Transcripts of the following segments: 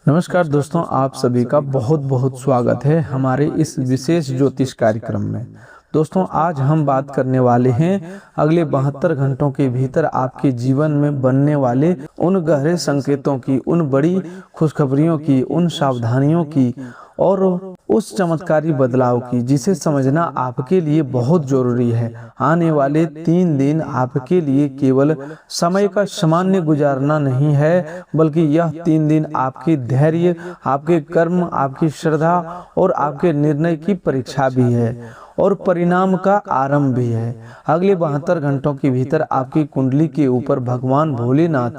नमस्कार दोस्तों, आप सभी का बहुत बहुत स्वागत है हमारे इस विशेष ज्योतिष कार्यक्रम में। दोस्तों, आज हम बात करने वाले हैं अगले 72 घंटों के भीतर आपके जीवन में बनने वाले उन गहरे संकेतों की, उन बड़ी खुशखबरियों की, उन सावधानियों की और उस चमत्कारी बदलाव की जिसे समझना आपके लिए बहुत जरूरी है। आने वाले 3 दिन आपके लिए केवल समय का सामान्य गुजारना नहीं है, बल्कि यह 3 दिन आपके धैर्य, आपके कर्म, आपकी श्रद्धा और आपके निर्णय की परीक्षा भी है और परिणाम का आरंभ भी है। अगले 72 घंटों के भीतर आपकी कुंडली के ऊपर भगवान भोलेनाथ,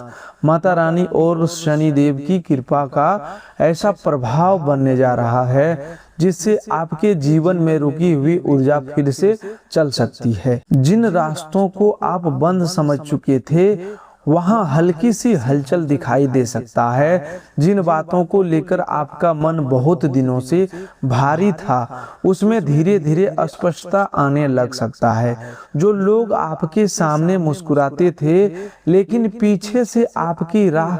माता रानी और शनि देव की कृपा का ऐसा प्रभाव बनने जा रहा है जिससे आपके जीवन में रुकी हुई ऊर्जा फिर से चल सकती है। जिन रास्तों को आप बंद समझ चुके थे, वहां हल्की सी हलचल दिखाई दे सकता है। जिन बातों को लेकर आपका मन बहुत दिनों से भारी था, उसमें धीरे धीरे स्पष्टता आने लग सकता है। जो लोग आपके सामने मुस्कुराते थे लेकिन पीछे से आपकी राह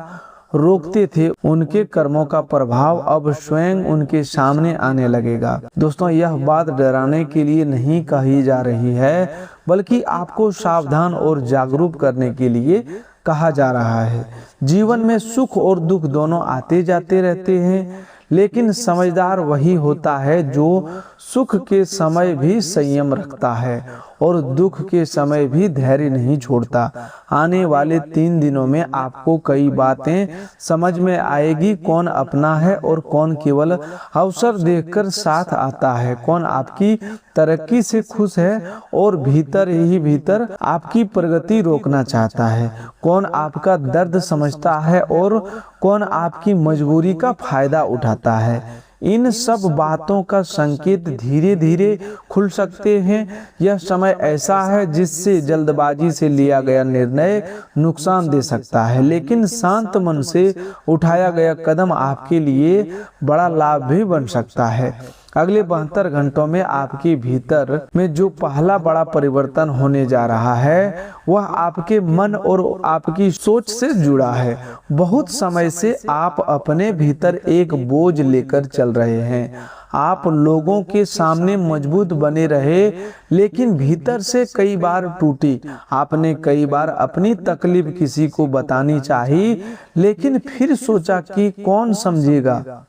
रोकते थे, उनके कर्मों का प्रभाव अब स्वयं उनके सामने आने लगेगा। दोस्तों, यह बात डराने के लिए नहीं कही जा रही है, बल्कि आपको सावधान और जागरूक करने के लिए कहा जा रहा है। जीवन में सुख और दुख दोनों आते जाते रहते हैं, लेकिन समझदार वही होता है जो सुख के समय भी संयम रखता है और दुख के समय भी धैर्य नहीं छोड़ता। आने वाले 3 दिनों में आपको कई बातें समझ में आएगी, कौन अपना है और कौन केवल अवसर देखकर साथ आता है, कौन आपकी तरक्की से खुश है और भीतर ही भीतर आपकी प्रगति रोकना चाहता है, कौन आपका दर्द समझता है और कौन आपकी मजबूरी का फायदा उठाता है। इन सब बातों का संकेत धीरे धीरे खुल सकते हैं। यह समय ऐसा है जिससे जल्दबाजी से लिया गया निर्णय नुकसान दे सकता है, लेकिन शांत मन से उठाया गया कदम आपके लिए बड़ा लाभ भी बन सकता है। अगले 72 घंटों में आपके भीतर में जो पहला बड़ा परिवर्तन होने जा रहा है, वह आपके मन और आपकी सोच से जुड़ा है। बहुत समय से आप अपने भीतर एक बोझ लेकर चल रहे हैं। आप लोगों के सामने मजबूत बने रहे, लेकिन भीतर से कई बार टूटी। आपने कई बार अपनी तकलीफ किसी को बतानी चाहिए, लेकिन फिर सोचा कि कौन समझेगा।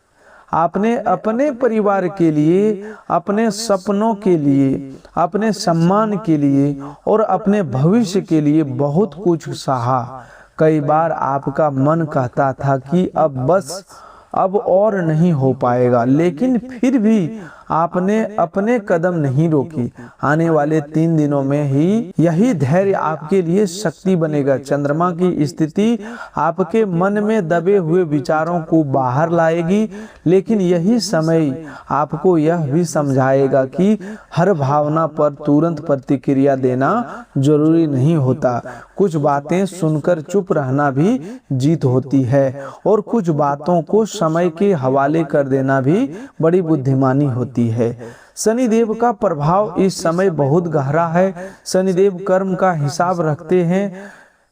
आपने अपने परिवार के लिए, अपने सपनों के लिए, अपने सम्मान के लिए और अपने भविष्य के लिए बहुत कुछ सहा। कई बार आपका मन कहता था कि अब और नहीं हो पाएगा, लेकिन फिर भी आपने अपने कदम नहीं रोकी। आने वाले 3 दिनों में ही यही धैर्य आपके लिए शक्ति बनेगा। चंद्रमा की स्थिति आपके मन में दबे हुए विचारों को बाहर लाएगी, लेकिन यही समय आपको यह भी समझाएगा कि हर भावना पर तुरंत प्रतिक्रिया देना जरूरी नहीं होता। कुछ बातें सुनकर चुप रहना भी जीत होती है और कुछ बातों को समय के हवाले कर देना भी बड़ी बुद्धिमानी होती है। शनिदेव का प्रभाव इस समय बहुत गहरा है। शनिदेव कर्म का हिसाब रखते हैं।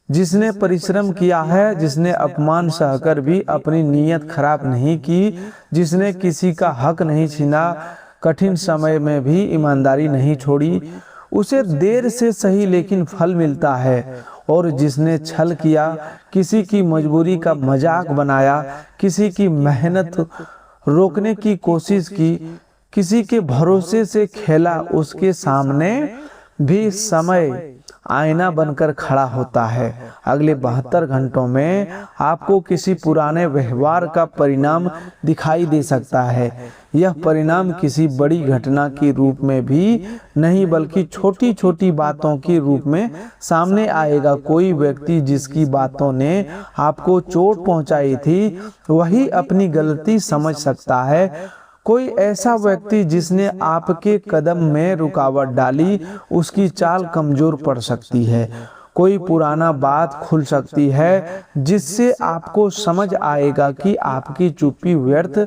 जिसने परिश्रम किया है, जिसने अपमान सहकर भी अपनी नीयत खराब नहीं की, जिसने किसी का हक नहीं छीना, कठिन समय में भी ईमानदारी नहीं छोड़ी, उसे देर से सही लेकिन फल मिलता है। और जिसने छल किया, किसी की मजबूरी का मजाक बनाया, किसी की मेहनत रोकने की कोशिश की, किसी के भरोसे से खेला, उसके सामने भी समय आईना बनकर खड़ा होता है। अगले 72 घंटों में आपको किसी पुराने व्यवहार का परिणाम दिखाई दे सकता है। यह परिणाम किसी बड़ी घटना के रूप में भी नहीं, बल्कि छोटी छोटी बातों के रूप में सामने आएगा। कोई व्यक्ति जिसकी बातों ने आपको चोट पहुंचाई थी, वही अपनी गलती समझ सकता है। कोई ऐसा व्यक्ति जिसने आपके कदम में रुकावट डाली, उसकी चाल कमजोर पड़ सकती है। कोई पुराना बात खुल सकती है जिससे आपको समझ आएगा कि आपकी चुप्पी व्यर्थ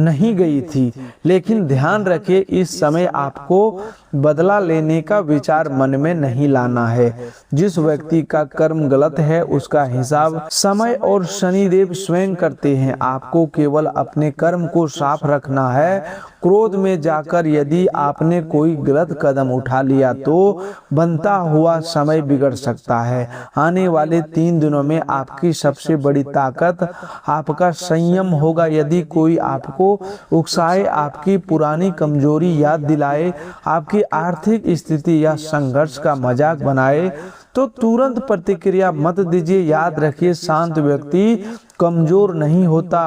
नहीं गई थी, लेकिन ध्यान रखिए इस समय आपको बदला लेने का विचार मन में नहीं लाना है। जिस व्यक्ति का कर्म गलत है उसका हिसाब समय और शनिदेव स्वयं करते हैं। आपको केवल अपने कर्म को साफ रखना है। क्रोध में जाकर यदि आपने कोई गलत कदम उठा लिया तो बनता हुआ समय बिगड़ सकता है। आने वाले 3 दिनों में आपकी सबसे बड़ी ताकत आपका संयम होगा। यदि कोई आपको उकसाए, आपकी पुरानी कमजोरी याद दिलाए, आपकी आर्थिक स्थिति या संघर्ष का मजाक बनाए तो तुरंत प्रतिक्रिया मत दीजिए। याद रखिए, शांत व्यक्ति कमजोर नहीं होता,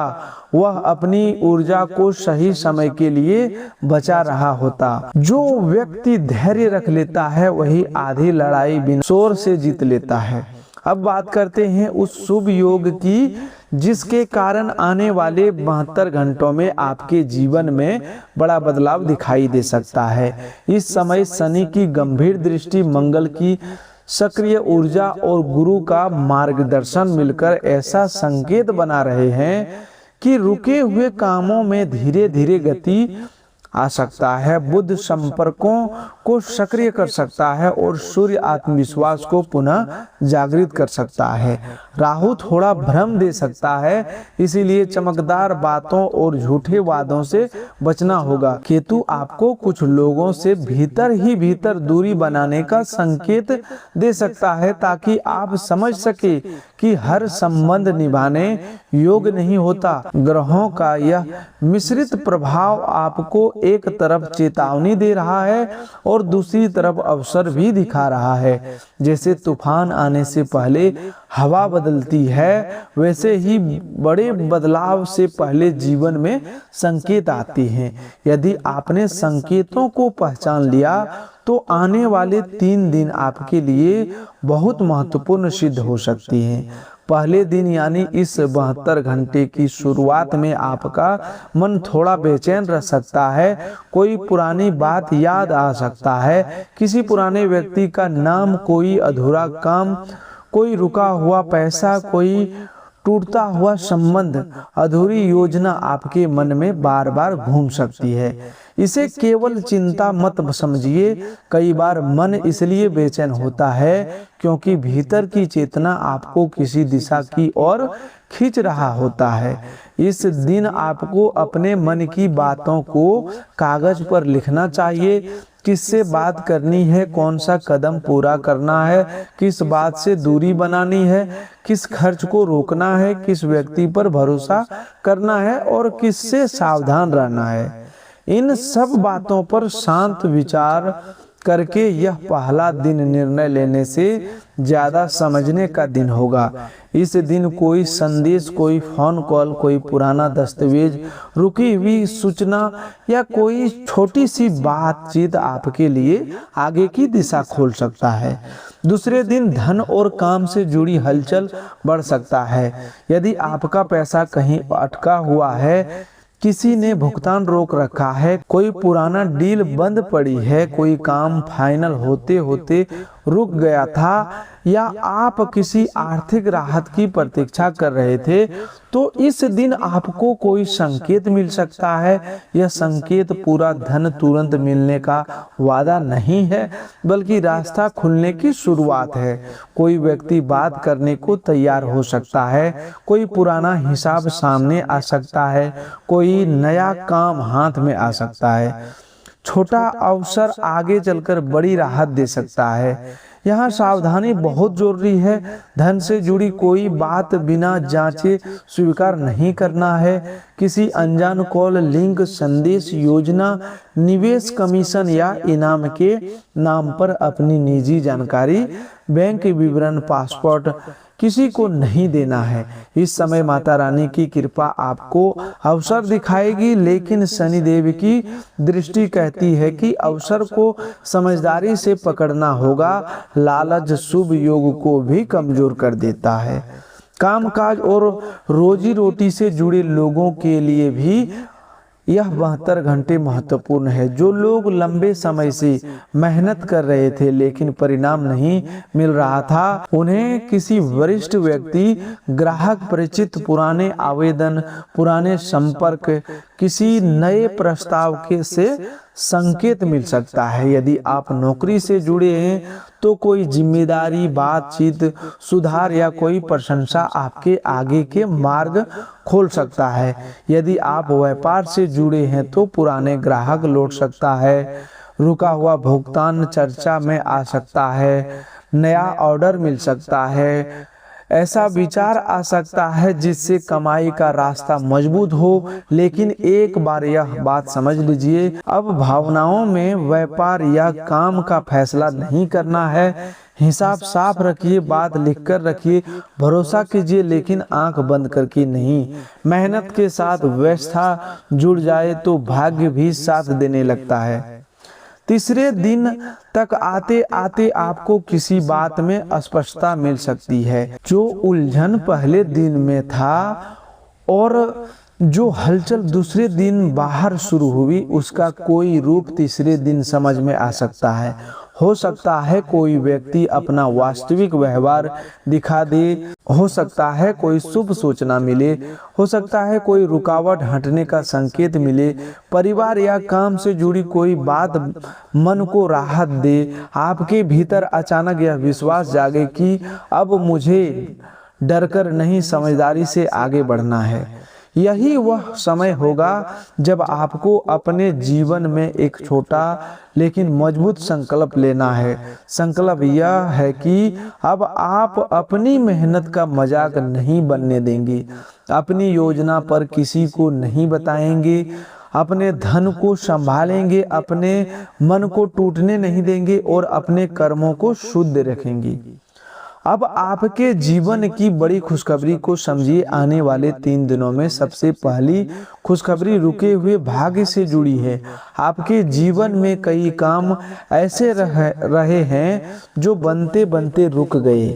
वह अपनी ऊर्जा को सही समय के लिए बचा रहा होता। जो व्यक्ति धैर्य रख लेता है वही आधी लड़ाई बिना शोर से जीत लेता है। अब बात करते हैं उस शुभ योग की जिसके कारण आने वाले 72 घंटों में आपके जीवन में बड़ा बदलाव दिखाई दे सकता है। इस समय शनि की गंभीर दृष्टि, मंगल की सक्रिय ऊर्जा और गुरु का मार्गदर्शन मिलकर ऐसा संकेत बना रहे हैं कि रुके हुए कामों में धीरे धीरे गति आ सकता है। बुध संपर्कों को सक्रिय कर सकता है और सूर्य आत्मविश्वास को पुनः जागृत कर सकता है। राहु थोड़ा भ्रम दे सकता है, इसीलिए चमकदार बातों और झूठे वादों से बचना होगा। केतु आपको कुछ लोगों से भीतर ही भीतर दूरी बनाने का संकेत दे सकता है ताकि आप समझ सके कि हर संबंध निभाने योग्य नहीं होता। ग्रहों का यह मिश्रित प्रभाव आपको एक तरफ चेतावनी दे रहा है और दूसरी तरफ अवसर भी दिखा रहा है। जैसे तूफान आने से पहले हवा बदलती है, वैसे ही बड़े बदलाव से पहले जीवन में संकेत आते हैं। यदि आपने संकेतों को पहचान लिया तो आने वाले 3 दिन आपके लिए बहुत महत्वपूर्ण सिद्ध हो सकती हैं। पहले दिन यानी इस 72 घंटे की शुरुआत में आपका मन थोड़ा बेचैन रह सकता है। कोई पुरानी बात याद आ सकता है, किसी पुराने व्यक्ति का नाम, कोई अधूरा काम, कोई रुका हुआ पैसा, कोई टूटता हुआ संबंध, अधूरी योजना आपके मन में बार बार घूम सकती है। इसे केवल चिंता मत समझिए। कई बार मन इसलिए बेचैन होता है क्योंकि भीतर की चेतना आपको किसी दिशा की ओर खींच रहा होता है। इस दिन आपको अपने मन की बातों को कागज पर लिखना चाहिए। किससे बात करनी है, कौन सा कदम पूरा करना है, किस बात से दूरी बनानी है, किस खर्च को रोकना है, किस व्यक्ति पर भरोसा करना है और किससे सावधान रहना है। इन सब बातों पर शांत विचार करके यह पहला दिन निर्णय लेने से ज्यादा समझने का दिन होगा। इस दिन कोई संदेश, कोई फोन कॉल, कोई पुराना दस्तावेज, रुकी हुई सूचना या कोई छोटी सी बातचीत आपके लिए आगे की दिशा खोल सकता है। दूसरे दिन धन और काम से जुड़ी हलचल बढ़ सकता है। यदि आपका पैसा कहीं अटका हुआ है, किसी ने भुगतान रोक रखा है, कोई पुराना डील बंद पड़ी है, कोई काम फाइनल होते होते रुक गया था या आप किसी आर्थिक राहत की प्रतीक्षा कर रहे थे, तो इस दिन आपको कोई संकेत मिल सकता है। यह संकेत पूरा धन तुरंत मिलने का वादा नहीं है, बल्कि रास्ता खुलने की शुरुआत है। कोई व्यक्ति बात करने को तैयार हो सकता है, कोई पुराना हिसाब सामने आ सकता है, कोई नया काम हाथ में आ सकता है। छोटा अवसर आगे चलकर बड़ी राहत दे सकता है। यहाँ सावधानी बहुत जरूरी है। धन से जुड़ी कोई बात बिना जांचे स्वीकार नहीं करना है। किसी अनजान कॉल, लिंक, संदेश, योजना, निवेश, कमीशन या इनाम के नाम पर अपनी निजी जानकारी, बैंक विवरण, पासपोर्ट किसी को नहीं देना है। इस समय माता रानी की कृपा आपको अवसर दिखाएगी, लेकिन शनिदेव की दृष्टि कहती है कि अवसर को समझदारी से पकड़ना होगा। लालच शुभ योग को भी कमजोर कर देता है। कामकाज और रोजी रोटी से जुड़े लोगों के लिए भी यह 72 घंटे महत्वपूर्ण है। जो लोग लंबे समय से मेहनत कर रहे थे लेकिन परिणाम नहीं मिल रहा था, उन्हें किसी वरिष्ठ व्यक्ति, ग्राहक, परिचित, पुराने आवेदन, पुराने संपर्क, किसी नए प्रस्ताव के से संकेत मिल सकता है। यदि आप नौकरी से जुड़े हैं तो कोई जिम्मेदारी, बातचीत, सुधार या कोई प्रशंसा आपके आगे के मार्ग खोल सकता है। यदि आप व्यापार से जुड़े हैं तो पुराने ग्राहक लौट सकता है, रुका हुआ भुगतान चर्चा में आ सकता है, नया ऑर्डर मिल सकता है, ऐसा विचार आ सकता है जिससे कमाई का रास्ता मजबूत हो। लेकिन एक बार यह बात समझ लीजिए, अब भावनाओं में व्यापार या काम का फैसला नहीं करना है। हिसाब साफ रखिए, बात लिखकर रखिए, भरोसा कीजिए लेकिन आंख बंद करके नहीं। मेहनत के साथ व्यवस्था जुड़ जाए तो भाग्य भी साथ देने लगता है। तीसरे दिन तक आते आते आपको किसी बात में स्पष्टता मिल सकती है। जो उलझन पहले दिन में था और जो हलचल दूसरे दिन बाहर शुरू हुई, उसका कोई रूप तीसरे दिन समझ में आ सकता है। हो सकता है कोई व्यक्ति अपना वास्तविक व्यवहार दिखा दे, हो सकता है कोई शुभ सूचना मिले, हो सकता है कोई रुकावट हटने का संकेत मिले, परिवार या काम से जुड़ी कोई बात मन को राहत दे। आपके भीतर अचानक यह विश्वास जागे कि अब मुझे डरकर नहीं, समझदारी से आगे बढ़ना है। यही वह समय होगा जब आपको अपने जीवन में एक छोटा लेकिन मजबूत संकल्प लेना है। संकल्प यह है कि अब आप अपनी मेहनत का मजाक नहीं बनने देंगे, अपनी योजना पर किसी को नहीं बताएंगे, अपने धन को संभालेंगे, अपने मन को टूटने नहीं देंगे और अपने कर्मों को शुद्ध रखेंगे। अब आपके जीवन की बड़ी खुशखबरी को समझिए। आने वाले 3 दिनों में सबसे पहली खुशखबरी रुके हुए भाग्य से जुड़ी है। आपके जीवन में कई काम ऐसे रहे हैं जो बनते बनते रुक गए।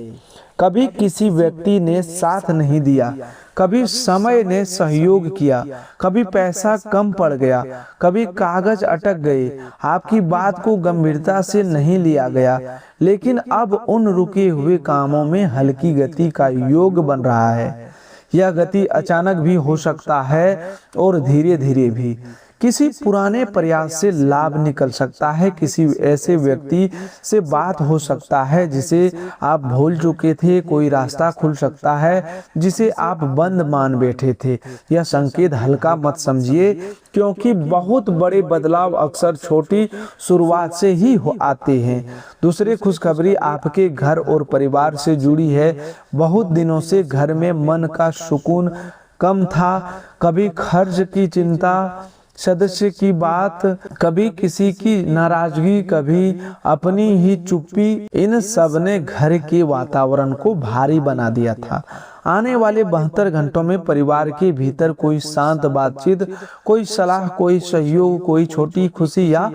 कभी किसी व्यक्ति ने साथ नहीं दिया, कभी समय ने सहयोग किया, कभी पैसा कम पड़ गया, कभी कागज अटक गए, आपकी बात को गंभीरता से नहीं लिया गया। लेकिन अब उन रुके हुए कामों में हल्की गति का योग बन रहा है। यह गति अचानक भी हो सकता है और धीरे धीरे भी। किसी पुराने प्रयास से लाभ निकल सकता है, किसी ऐसे व्यक्ति से बात हो सकता है जिसे आप भूल चुके थे, कोई रास्ता खुल सकता है जिसे आप बंद मान बैठे थे। यह संकेत हल्का मत समझिए, क्योंकि बहुत बड़े बदलाव अक्सर छोटी शुरुआत से ही आते हैं। दूसरी खुशखबरी आपके घर और परिवार से जुड़ी है। बहुत दिनों से घर में मन का सुकून कम था। कभी खर्च की चिंता, सदस्य की बात, कभी किसी की नाराजगी, कभी अपनी ही चुप्पी, इन सब ने घर के वातावरण को भारी बना दिया था। आने वाले 72 घंटों में परिवार के भीतर कोई शांत बातचीत, कोई सलाह, कोई सहयोग, कोई छोटी खुशी या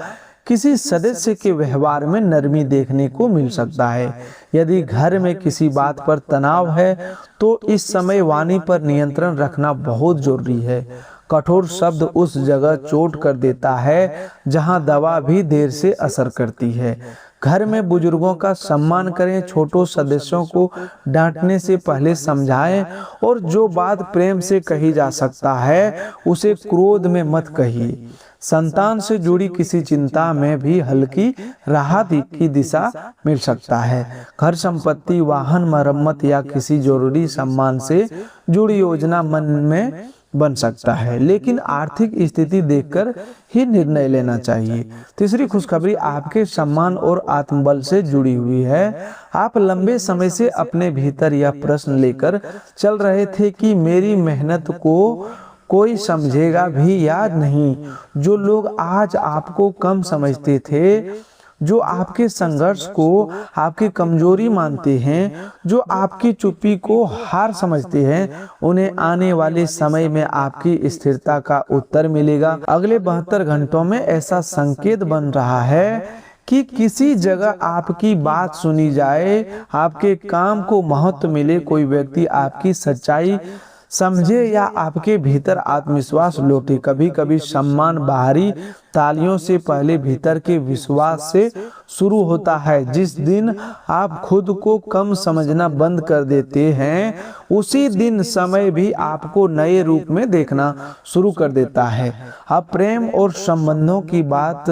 किसी सदस्य के व्यवहार में नरमी देखने को मिल सकता है। यदि घर में किसी बात पर तनाव है तो इस समय वाणी पर नियंत्रण रखना बहुत जरूरी है। कठोर शब्द उस जगह चोट कर देता है जहां दवा भी देर से असर करती है। घर में बुजुर्गों का सम्मान करें, छोटों सदस्यों को डांटने से पहले समझाएं और जो बात प्रेम से कही जा सकता है उसे क्रोध में मत कहिए। संतान से जुड़ी किसी चिंता में भी हल्की राहत की दिशा मिल सकता है। घर, संपत्ति, वाहन मरम्मत या किसी जरूरी सम्मान से जुड़ी योजना मन में बन सकता है, लेकिन आर्थिक स्थिति देखकर ही निर्णय लेना चाहिए। तीसरी खुशखबरी आपके सम्मान और आत्मबल से जुड़ी हुई है। आप लंबे समय से अपने भीतर यह प्रश्न लेकर चल रहे थे कि मेरी मेहनत को कोई समझेगा भी या नहीं। जो लोग आज आपको कम समझते थे, जो आपके संघर्ष को आपकी कमजोरी मानते हैं, जो आपकी चुप्पी को हार समझते हैं, उन्हें आने वाले समय में आपकी स्थिरता का उत्तर मिलेगा। अगले 72 घंटों में ऐसा संकेत बन रहा है कि किसी जगह आपकी बात सुनी जाए, आपके काम को महत्व मिले, कोई व्यक्ति आपकी सच्चाई समझे या आपके भीतर आत्मविश्वास लौटे। कभी कभी सम्मान बाहरी तालियों से पहले भीतर के विश्वास से शुरू होता है। जिस दिन आप खुद को कम समझना बंद कर देते हैं, उसी दिन समय भी आपको नए रूप में देखना शुरू कर देता है। अब प्रेम और संबंधों की बात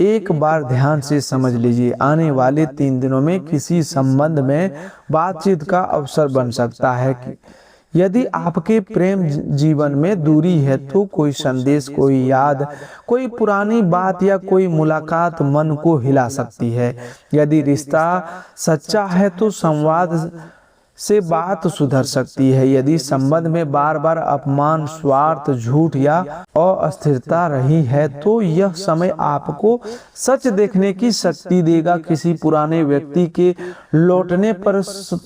एक बार ध्यान से समझ लीजिए। आने वाले 3 दिनों में किसी संबंध में बातचीत का अवसर बन सकता है कि यदि आपके प्रेम जीवन में दूरी है तो कोई संदेश, कोई याद, कोई पुरानी बात या कोई मुलाकात मन को हिला सकती है। यदि रिश्ता सच्चा है तो संवाद से बात सुधर सकती है। यदि संबंध में बार बार अपमान, स्वार्थ, झूठ या अस्थिरता रही है तो यह समय आपको सच देखने की शक्ति देगा। किसी पुराने व्यक्ति के लौटने पर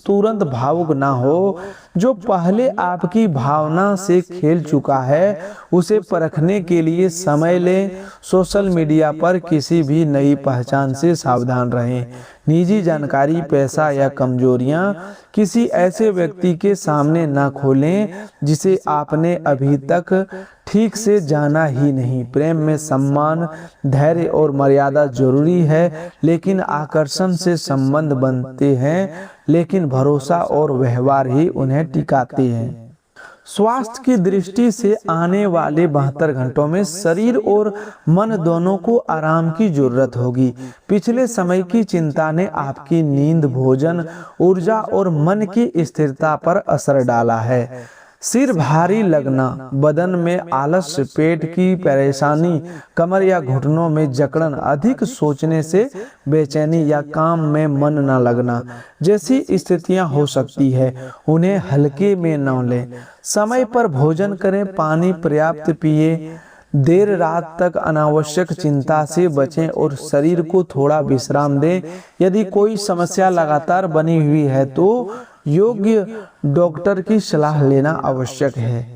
तुरंत भावुक ना हो। जो पहले आपकी भावना से खेल चुका है उसे परखने के लिए समय लें। सोशल मीडिया पर किसी भी नई पहचान से सावधान रहें। निजी जानकारी, पैसा या कमजोरियां किसी ऐसे व्यक्ति के सामने ना खोलें जिसे आपने अभी तक ठीक से जाना ही नहीं। प्रेम में सम्मान, धैर्य और मर्यादा जरूरी है, लेकिन आकर्षण से संबंध बनते हैं, लेकिन भरोसा और व्यवहार ही उन्हें टिकाते हैं। स्वास्थ्य की दृष्टि से आने वाले 72 घंटों में शरीर और मन दोनों को आराम की जरूरत होगी। पिछले समय की चिंता ने आपकी नींद, भोजन, ऊर्जा और मन की स्थिरता पर असर डाला है। सिर भारी लगना, बदन में आलस्य, पेट की परेशानी, कमर या घुटनों में जकड़न, अधिक सोचने से बेचैनी या काम में मन न लगना जैसी स्थितियां हो सकती है। उन्हें हल्के में न लें। समय पर भोजन करें, पानी पर्याप्त पिए, देर रात तक अनावश्यक चिंता से बचें और शरीर को थोड़ा विश्राम दें। यदि कोई समस्या लगातार बनी हुई है तो योग्य डॉक्टर की सलाह लेना आवश्यक है।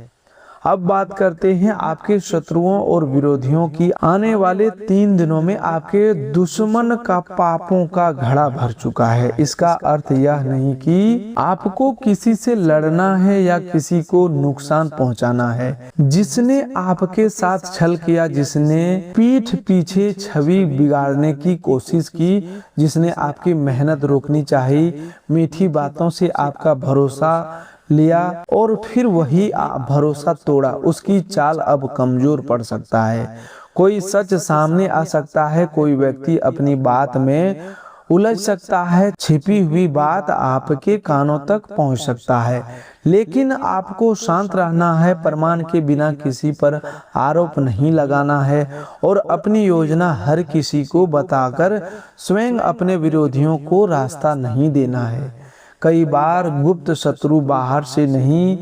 अब बात करते हैं आपके शत्रुओं और विरोधियों की। आने वाले 3 दिनों में आपके दुश्मन का पापों का घड़ा भर चुका है। इसका अर्थ यह नहीं कि आपको किसी से लड़ना है या किसी को नुकसान पहुंचाना है। जिसने आपके साथ छल किया, जिसने पीठ पीछे छवि बिगाड़ने की कोशिश की, जिसने आपकी मेहनत रोकनी चाहिए, मीठी बातों से आपका भरोसा लिया और फिर वही भरोसा तोड़ा, उसकी चाल अब कमजोर पड़ सकता है। कोई सच सामने आ सकता है, कोई व्यक्ति अपनी बात में उलझ सकता है, छिपी हुई बात आपके कानों तक पहुंच सकता है। लेकिन आपको शांत रहना है, प्रमाण के बिना किसी पर आरोप नहीं लगाना है और अपनी योजना हर किसी को बताकर स्वयं अपने विरोधियों को रास्ता नहीं देना है। कई बार गुप्त शत्रु बाहर से नहीं,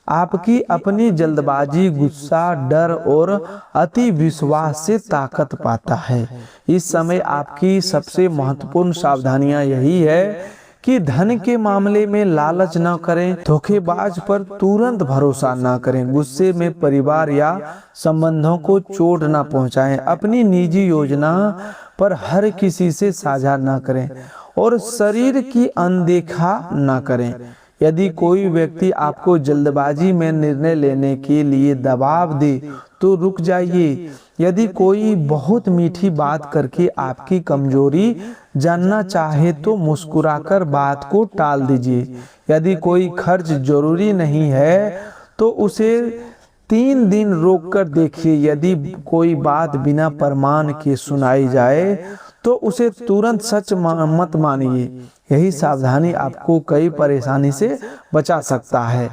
आपकी अपनी जल्दबाजी, गुस्सा, डर और अति विश्वास से ताकत पाता है। इस समय आपकी सबसे महत्वपूर्ण सावधानियां यही है कि धन के मामले में लालच न करें, धोखेबाज पर तुरंत भरोसा न करें, गुस्से में परिवार या संबंधों को चोट न पहुंचाएं, अपनी निजी योजना पर हर किसी से साझा न करें और शरीर की अनदेखा न करें। यदि कोई व्यक्ति आपको जल्दबाजी में निर्णय लेने के लिए दबाव दे तो रुक जाइए। यदि कोई बहुत मीठी बात करके आपकी कमजोरी जानना चाहे तो मुस्कुराकर बात को टाल दीजिए। यदि कोई खर्च जरूरी नहीं है तो उसे 3 दिन रोक कर देखिए। यदि कोई बात बिना प्रमाण के सुनाई जाए तो उसे तुरंत सच मत मानिए। यही सावधानी आपको कई परेशानी से बचा सकता है।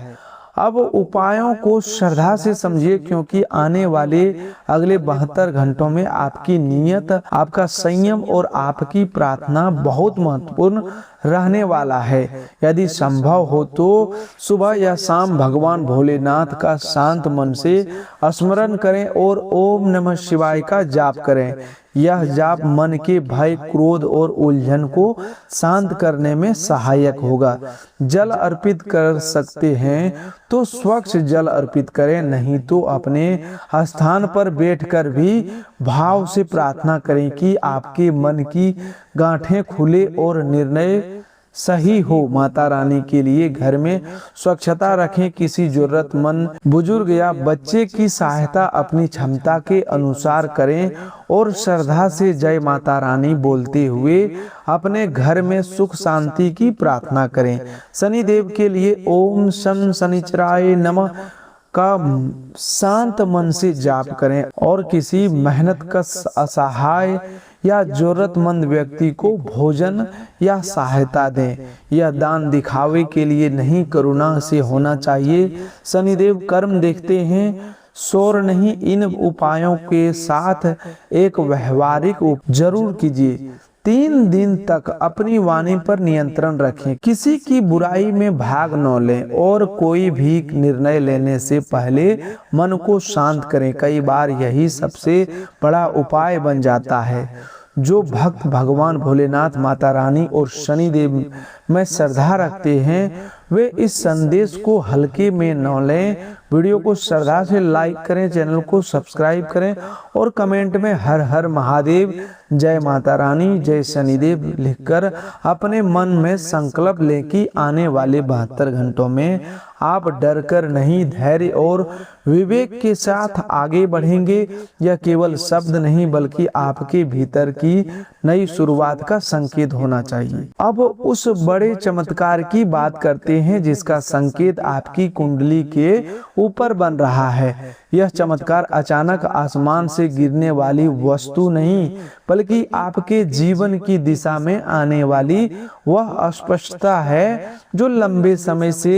अब उपायों को श्रद्धा से समझिए, क्योंकि आने वाले अगले 72 घंटों में आपकी नियत, आपका संयम और आपकी प्रार्थना बहुत महत्वपूर्ण रहने वाला है। यदि संभव हो तो सुबह या शाम भगवान भोलेनाथ का शांत मन से स्मरण करें और ओम नमः शिवाय का जाप करें। यह जाप मन के भय, क्रोध और उलझन को शांत करने में सहायक होगा। जल अर्पित कर सकते हैं तो स्वच्छ जल अर्पित करें, नहीं तो अपने स्थान पर बैठकर भी भाव से प्रार्थना करें कि आपके मन की गांठें खुले और निर्णय सही हो। माता रानी के लिए घर में स्वच्छता रखें। किसी जरूरतमंद बुजुर्ग या बच्चे की सहायता अपनी क्षमता के अनुसार करें और श्रद्धा से जय माता रानी बोलते हुए अपने घर में सुख शांति की प्रार्थना करें। शनिदेव के लिए ओम शं शनिचराय नमः का शांत मन से जाप करें और किसी मेहनतकश, असहाय या जरूरतमंद व्यक्ति को भोजन या सहायता दें। यह दान दिखावे के लिए नहीं, करुणा से होना चाहिए। शनिदेव कर्म देखते हैं, शोर नहीं। इन उपायों के साथ एक व्यवहारिक जरूर कीजिए। 3 दिन तक अपनी वाणी पर नियंत्रण रखें। किसी की बुराई में भाग न लें और कोई भी निर्णय लेने से पहले मन को शांत करें। कई बार यही सबसे बड़ा उपाय बन जाता है। जो भक्त भगवान भोलेनाथ, माता रानी और शनिदेव में श्रद्धा रखते हैं वे इस संदेश को हल्के में न लें। वीडियो को श्रद्धा से लाइक करें, चैनल को सब्सक्राइब करें और कमेंट में हर हर महादेव, जय माता रानी, जय शनिदेव लिखकर अपने मन में संकल्प लें कि आने वाले 72 घंटों में आप डर कर नहीं, धैर्य और विवेक के साथ आगे बढ़ेंगे। यह केवल शब्द नहीं बल्कि आपके भीतर की नई शुरुआत का संकेत होना चाहिए। अब उस बड़े चमत्कार की बात करते हैं जिसका संकेत आपकी कुंडली के ऊपर बन रहा है। यह चमत्कार अचानक आसमान से गिरने वाली वस्तु नहीं बल्कि आपके जीवन की दिशा में आने वाली वह अस्पष्टता है जो लंबे समय से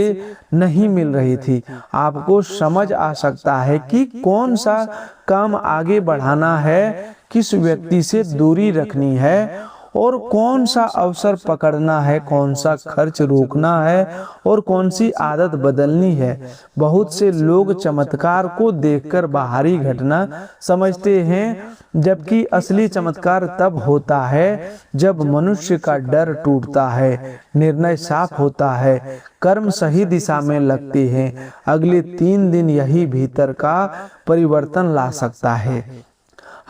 नहीं मिल रही थी। आपको समझ आ सकता है कि कौन सा काम आगे बढ़ाना है, किस व्यक्ति से दूरी रखनी है और कौन सा अवसर पकड़ना है, कौन सा खर्च रोकना है और कौन सी आदत बदलनी है। बहुत से लोग चमत्कार को देखकर बाहरी घटना समझते हैं, जबकि असली चमत्कार तब होता है जब मनुष्य का डर टूटता है, निर्णय साफ होता है, कर्म सही दिशा में लगते हैं। अगले 3 दिन यही भीतर का परिवर्तन ला सकता है।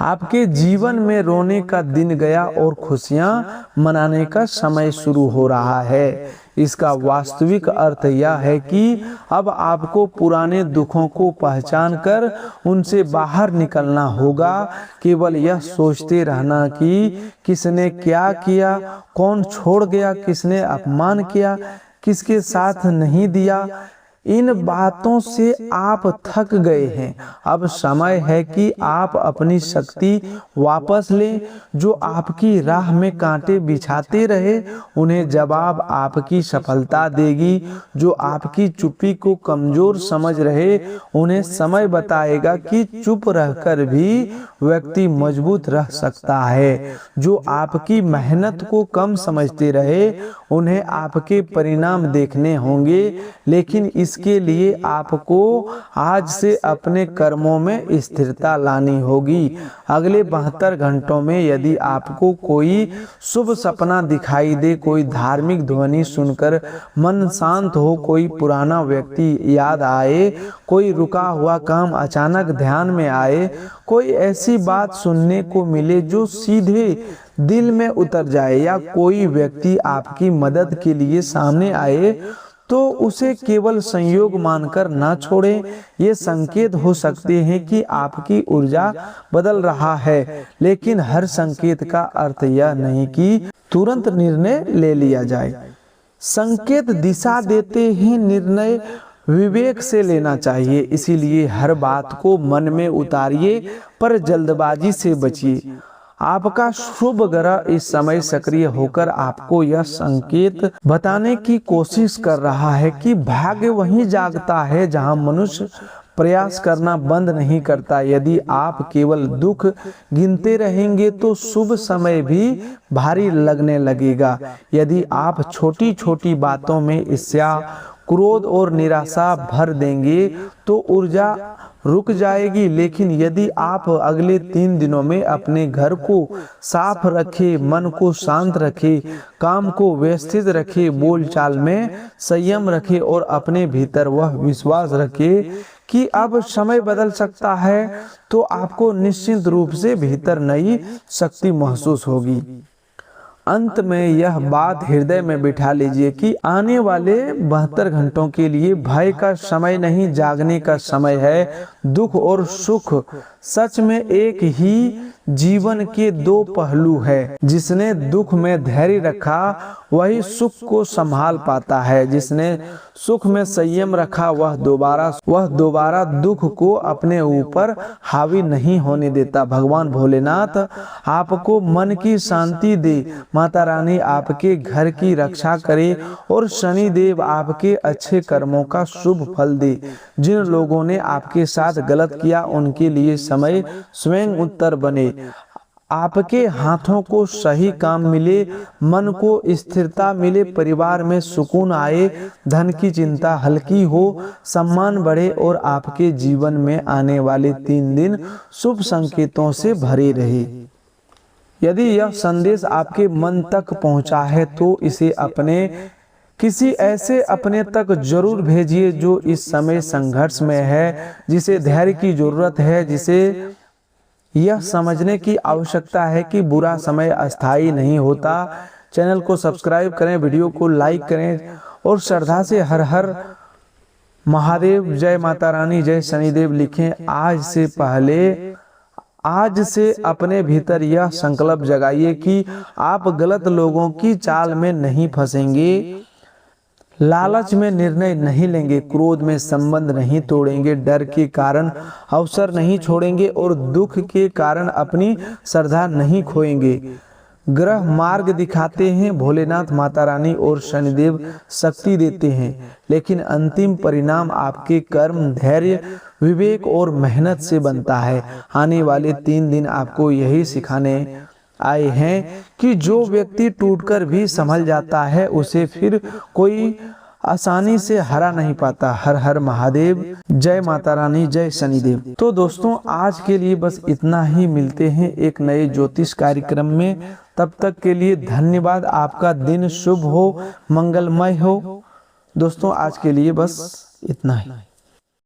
आपके जीवन में रोने का दिन गया और खुशियां मनाने का समय शुरू हो रहा है। इसका वास्तविक अर्थ यह है कि अब आपको पुराने दुखों को पहचान कर उनसे बाहर निकलना होगा। केवल यह सोचते रहना कि किसने क्या किया, कौन छोड़ गया, किसने अपमान किया, किसके साथ नहीं दिया, इन बातों से आप थक गए हैं। अब समय है कि आप अपनी शक्ति वापस लें। जो आपकी राह में कांटे बिछाते रहे उन्हें जवाब आपकी सफलता देगी। जो आपकी चुप्पी को कमजोर समझ रहे उन्हें समय बताएगा कि चुप रहकर भी व्यक्ति मजबूत रह सकता है। जो आपकी मेहनत को कम समझते रहे उन्हें आपके परिणाम देखने होंगे, लेकिन इसके लिए आपको आज से अपने कर्मों में स्थिरता लानी होगी। अगले 72 घंटों में यदि आपको कोई शुभ सपना दिखाई दे, कोई धार्मिक ध्वनि सुनकर मन शांत हो, कोई पुराना व्यक्ति याद आए, कोई रुका हुआ काम अचानक ध्यान में आए, कोई ऐसी बात सुनने को मिले जो सीधे दिल में उतर जाए या कोई व्यक्ति आपकी मदद के लिए सामने आए, तो उसे केवल संयोग मानकर ना छोड़ें। ये संकेत हो सकते हैं कि आपकी ऊर्जा बदल रहा है, लेकिन हर संकेत का अर्थ यह नहीं कि तुरंत निर्णय ले लिया जाए। संकेत दिशा देते हैं, निर्णय विवेक से लेना चाहिए। इसीलिए हर बात को मन में उतारिए पर जल्दबाजी से बचिए। आपका शुभ ग्रह इस समय सक्रिय होकर आपको यह संकेत बताने की कोशिश कर रहा है कि भाग्य वहीं जागता है जहां मनुष्य प्रयास करना बंद नहीं करता। यदि आप केवल दुख गिनते रहेंगे तो शुभ समय भी भारी लगने लगेगा। यदि आप छोटी छोटी बातों में ईर्ष्या, क्रोध और निराशा भर देंगे तो ऊर्जा रुक जाएगी। लेकिन यदि आप अगले 3 दिनों में अपने घर को साफ रखें, मन को शांत रखें, काम को व्यवस्थित रखें, बोलचाल में संयम रखें और अपने भीतर वह विश्वास रखें कि अब समय बदल सकता है, तो आपको निश्चित रूप से भीतर नई शक्ति महसूस होगी। अंत में यह बात हृदय में बिठा लीजिए कि आने वाले 72 घंटों के लिए भय का समय नहीं, जागने का समय है। दुख और सुख सच में एक ही जीवन के दो पहलू है। जिसने दुख में धैर्य रखा वही सुख को संभाल पाता है। जिसने सुख में संयम रखा वह दोबारा दुख को अपने ऊपर हावी नहीं होने देता। भगवान भोलेनाथ आपको मन की शांति दे, माता रानी आपके घर की रक्षा करे और शनि देव आपके अच्छे कर्मों का शुभ फल दे। जिन लोगों ने आपके साथ गलत किया उनके लिए समय स्वयं उत्तर बने। आपके हाथों को सही काम मिले, मन को स्थिरता मिले, परिवार में सुकून आए, धन की चिंता हल्की हो, सम्मान बढ़े और आपके जीवन में आने वाले 3 दिन शुभ संकेतों से भरे रहे। यदि यह संदेश आपके मन तक पहुंचा है तो इसे अपने किसी ऐसे अपने तक जरूर भेजिए जो इस समय संघर्ष में है, जिसे धैर्य की जरूरत है, जिसे यह समझने की आवश्यकता है कि बुरा समय अस्थायी नहीं होता। चैनल को सब्सक्राइब करें, वीडियो को लाइक करें और श्रद्धा से हर हर महादेव, जय माता रानी, जय शनिदेव लिखें। आज से अपने भीतर यह संकल्प जगाइए कि आप गलत लोगों की चाल में नहीं फंसेंगे, लालच में निर्णय नहीं लेंगे, क्रोध में संबंध नहीं तोड़ेंगे, डर के कारण अवसर नहीं छोड़ेंगे और दुख के कारण अपनी श्रद्धा नहीं खोएंगे। ग्रह मार्ग दिखाते हैं, भोलेनाथ, माता रानी और शनिदेव शक्ति देते हैं, लेकिन अंतिम परिणाम आपके कर्म, धैर्य, विवेक और मेहनत से बनता है। आने वाले 3 दिन आपको यही सिखाने आए हैं कि जो व्यक्ति टूटकर भी संभल जाता है उसे फिर कोई आसानी से हरा नहीं पाता। हर हर महादेव, जय माता रानी, जय शनिदेव। तो दोस्तों आज के लिए बस इतना ही। मिलते हैं एक नए ज्योतिष कार्यक्रम में। तब तक के लिए धन्यवाद। आपका दिन शुभ हो, मंगलमय हो। दोस्तों आज के लिए बस इतना ही।